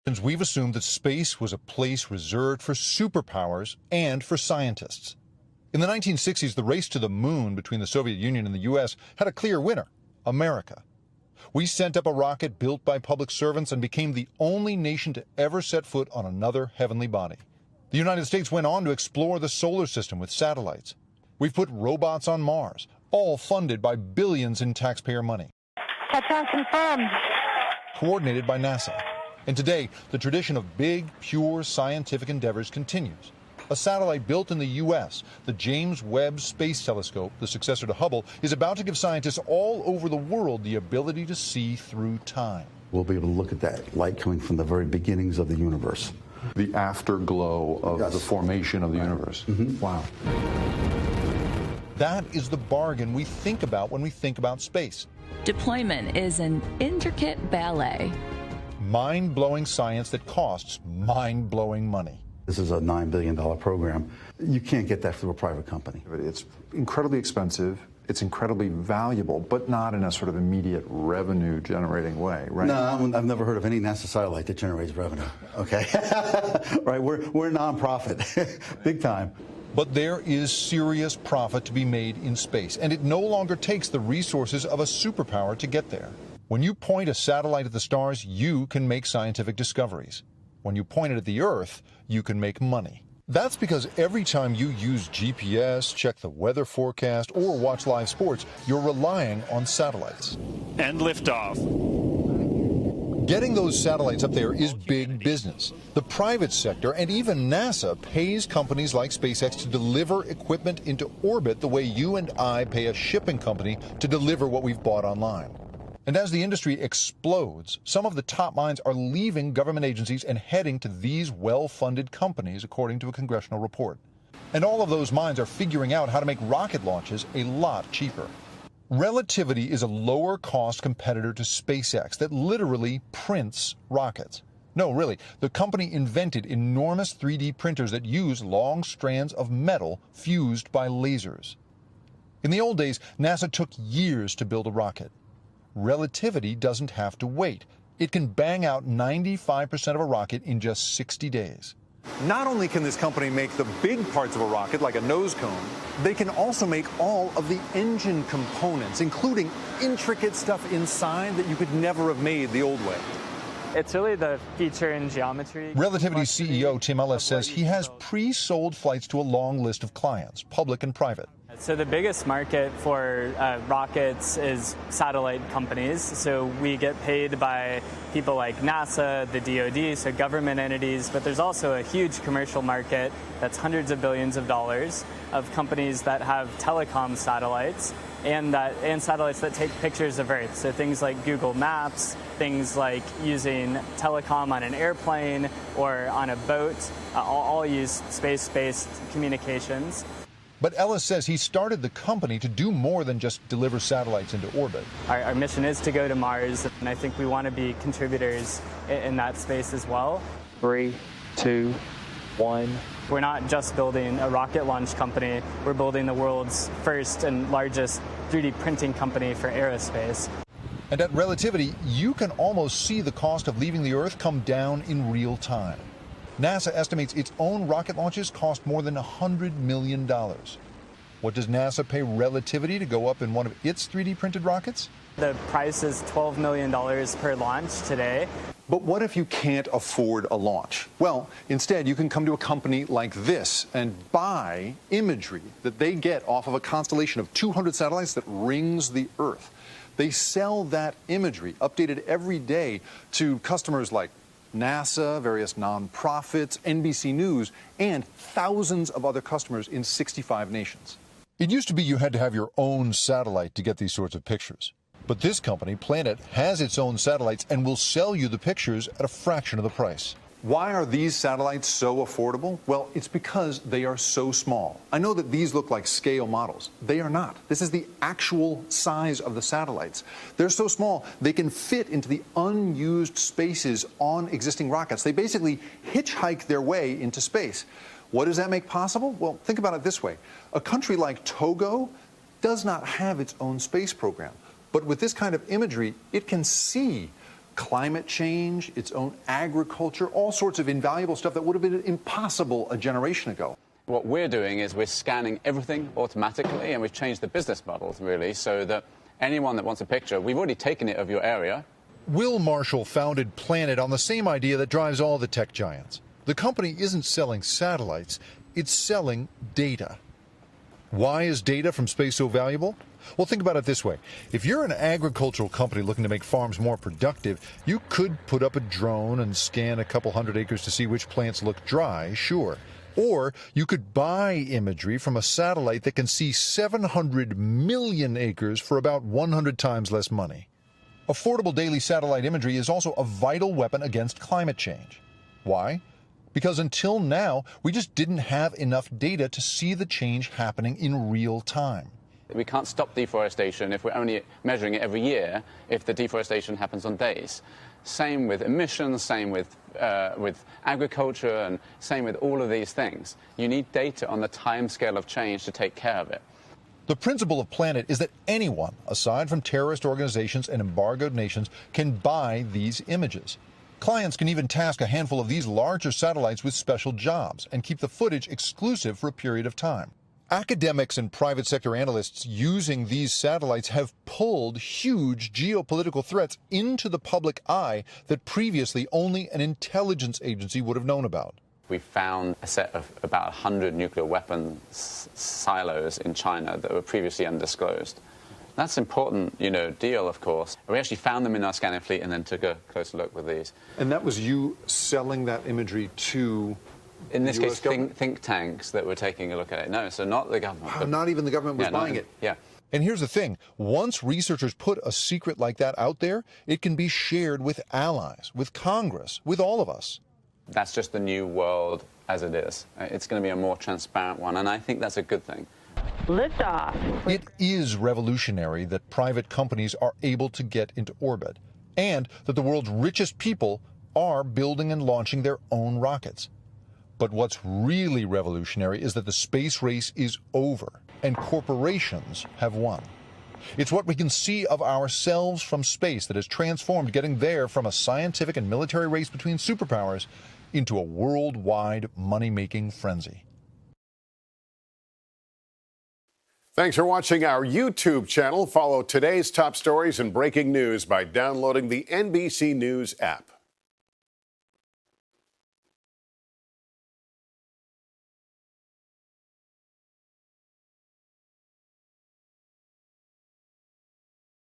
Since we've assumed that space was a place reserved for superpowers and for scientists. In the 1960s, the race to the moon between the Soviet Union and the U.S. had a clear winner, America. We sent up a rocket built by public servants and became the only nation to ever set foot on another heavenly body. The United States went on to explore the solar system with satellites. We've put robots on Mars, all funded by billions in taxpayer money. Touchdown confirmed. Coordinated by NASA. And today, the tradition of big, pure scientific endeavors continues. A satellite built in the U.S., the James Webb Space Telescope, the successor to Hubble, is about to give scientists all over the world the ability to see through time. We'll be able to look at that light coming from the very beginnings of the universe. The afterglow of the formation of the universe. Mm-hmm. Wow. That is the bargain we think about when we think about space. Deployment is an intricate ballet. Mind-blowing science that costs mind-blowing money. This is a $9 billion program. You can't get that through a private company. It's incredibly expensive. It's incredibly valuable, but not in a sort of immediate revenue-generating way, right? No, I've never heard of any NASA satellite that generates revenue, okay? Right, we're a nonprofit, big time. But there is serious profit to be made in space, and it no longer takes the resources of a superpower to get there. When you point a satellite at the stars, you can make scientific discoveries. When you point it at the Earth, you can make money. That's because every time you use GPS, check the weather forecast, or watch live sports, you're relying on satellites. And liftoff. Getting those satellites up there is big business. The private sector and even NASA pays companies like SpaceX to deliver equipment into orbit the way you and I pay a shipping company to deliver what we've bought online. And as the industry explodes, some of the top minds are leaving government agencies and heading to these well-funded companies, according to a congressional report. And all of those minds are figuring out how to make rocket launches a lot cheaper. Relativity is a lower-cost competitor to SpaceX that literally prints rockets. No, really, the company invented enormous 3D printers that use long strands of metal fused by lasers. In the old days, NASA took years to build a rocket. Relativity doesn't have to wait. It can bang out 95% of a rocket in just 60 days. Not only can this company make the big parts of a rocket, like a nose cone, they can also make all of the engine components, including intricate stuff inside that you could never have made the old way. It's really the feature and geometry. Relativity's CEO, Tim Ellis, says he has pre-sold flights to a long list of clients, public and private. So the biggest market for rockets is satellite companies. So we get paid by people like NASA, the DoD, so government entities, but there's also a huge commercial market that's hundreds of billions of dollars of companies that have telecom satellites and satellites that take pictures of Earth. So things like Google Maps, things like using telecom on an airplane or on a boat, all use space-based communications. But Ellis says he started the company to do more than just deliver satellites into orbit. Our mission is to go to Mars, and I think we want to be contributors in that space as well. 3, 2, 1. We're not just building a rocket launch company, we're building the world's first and largest 3D printing company for aerospace. And at Relativity, you can almost see the cost of leaving the Earth come down in real time. NASA estimates its own rocket launches cost more than $100 million. What does NASA pay Relativity to go up in one of its 3D printed rockets? The price is $12 million per launch today. But what if you can't afford a launch? Well, instead, you can come to a company like this and buy imagery that they get off of a constellation of 200 satellites that rings the Earth. They sell that imagery, updated every day, to customers like NASA, various nonprofits, NBC News, and thousands of other customers in 65 nations. It used to be you had to have your own satellite to get these sorts of pictures. But this company, Planet, has its own satellites and will sell you the pictures at a fraction of the price. Why are these satellites so affordable? Well, it's because they are so small. I know that these look like scale models. They are not. This is the actual size of the satellites. They're so small, they can fit into the unused spaces on existing rockets. They basically hitchhike their way into space. What does that make possible? Well, think about it this way. A country like Togo does not have its own space program. But with this kind of imagery, it can see climate change, its own agriculture, all sorts of invaluable stuff that would have been impossible a generation ago. What we're doing is we're scanning everything automatically, and we've changed the business models, really, so that anyone that wants a picture, we've already taken it of your area. Will Marshall founded Planet on the same idea that drives all the tech giants. The company isn't selling satellites, it's selling data. Why is data from space so valuable? Well, think about it this way. If you're an agricultural company looking to make farms more productive, you could put up a drone and scan a couple hundred acres to see which plants look dry, sure. Or you could buy imagery from a satellite that can see 700 million acres for about 100 times less money. Affordable daily satellite imagery is also a vital weapon against climate change. Why? Because until now, we just didn't have enough data to see the change happening in real time. We can't stop deforestation if we're only measuring it every year if the deforestation happens on days. Same with emissions, same with agriculture, and same with all of these things. You need data on the time scale of change to take care of it. The principle of Planet is that anyone, aside from terrorist organizations and embargoed nations, can buy these images. Clients can even task a handful of these larger satellites with special jobs and keep the footage exclusive for a period of time. Academics and private sector analysts using these satellites have pulled huge geopolitical threats into the public eye that previously only an intelligence agency would have known about. We found a set of about 100 nuclear weapons silos in China that were previously undisclosed. That's an important, deal, of course. We actually found them in our scanning fleet and then took a closer look with these. And that was you selling that imagery to... In this case, think tanks that were taking a look at it. No, so not the government. Wow, not even the government was buying it. Yeah. And here's the thing. Once researchers put a secret like that out there, it can be shared with allies, with Congress, with all of us. That's just the new world as it is. It's going to be a more transparent one, and I think that's a good thing. Liftoff. It is revolutionary that private companies are able to get into orbit, and that the world's richest people are building and launching their own rockets. But what's really revolutionary is that the space race is over and corporations have won. It's what we can see of ourselves from space that has transformed getting there from a scientific and military race between superpowers into a worldwide money-making frenzy. Thanks for watching our YouTube channel. Follow today's top stories and breaking news by downloading the NBC News app.